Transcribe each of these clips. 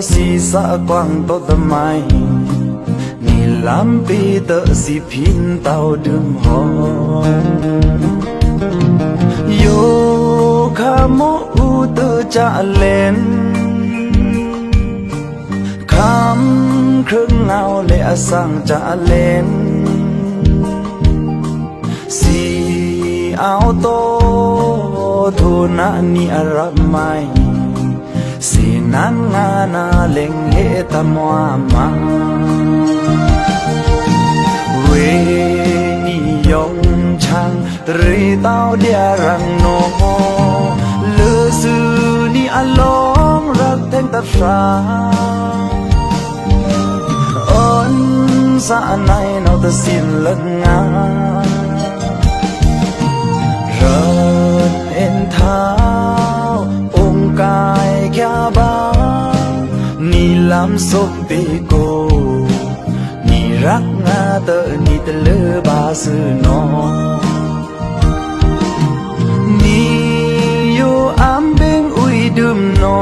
si sa quang to tâm mai ni lam pi tơ si phin tao đừng ho yo kha mo u tơ cha lên khám khương ngao lệ sang cha lên si áo to thu na ni arab mai si nan nga na leng he tamwa ma we ni yong chang tri tao dia rang no lư sư ni along rak theng ta fra on sa nai no ta sin lần nga rợn en thao ôm cài kia ba ni lam sop pe cô ni rak nga tơ ni tơ lơ ba sư no ni yo am beng ui dum no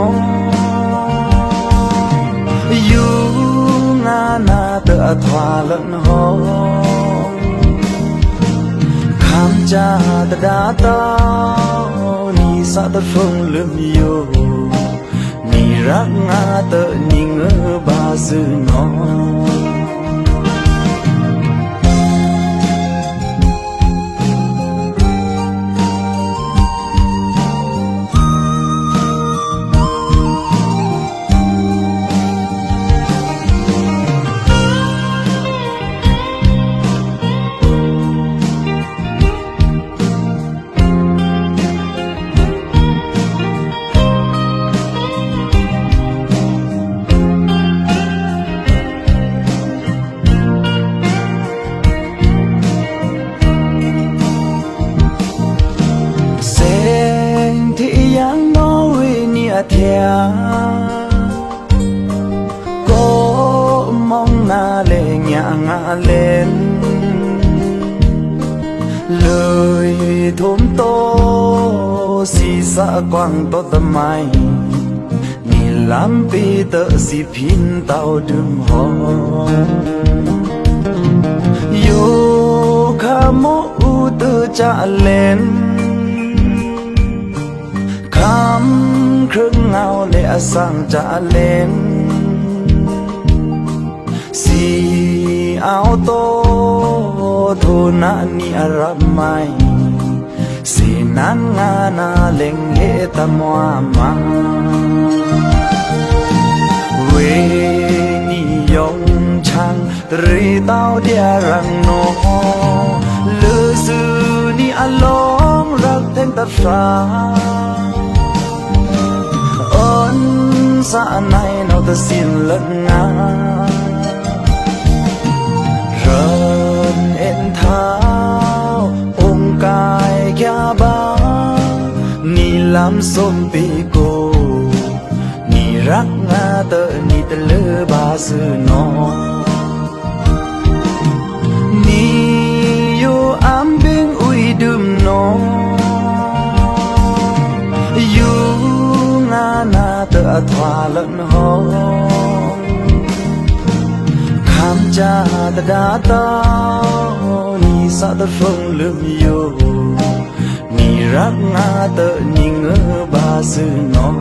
yu nga na tơ thoa lẫn ho khám cha ta đã tao ni sa ta phong lượm yo ni rak nga tơ ni ngơ ba sư no thea có mong na lệ nhã ngã lên lời thốn tô si sa quang to tâm mai ni lam pi tơ si phin tao đừng ho yo kha mo u tơ cha lên khám khương ngao lệ sang trả lên si áo to thu na ni arab mai si nan nga na leng he tamwa ma we ni yong chang tri tao dia rang no lư sư ni along rak theng ta fra sa nai no ta sin lẫn nga rợn en thao ôm cài kia ba ni lam sop pe cô ni rak nga tơ ni tơ lơ ba sư no ni yo am beng ui dum no na tơ thoa lẫn ho khám cha ta đã tao ni sa ta phong lượm yo ni rak nga tơ ni ngơ ba sư no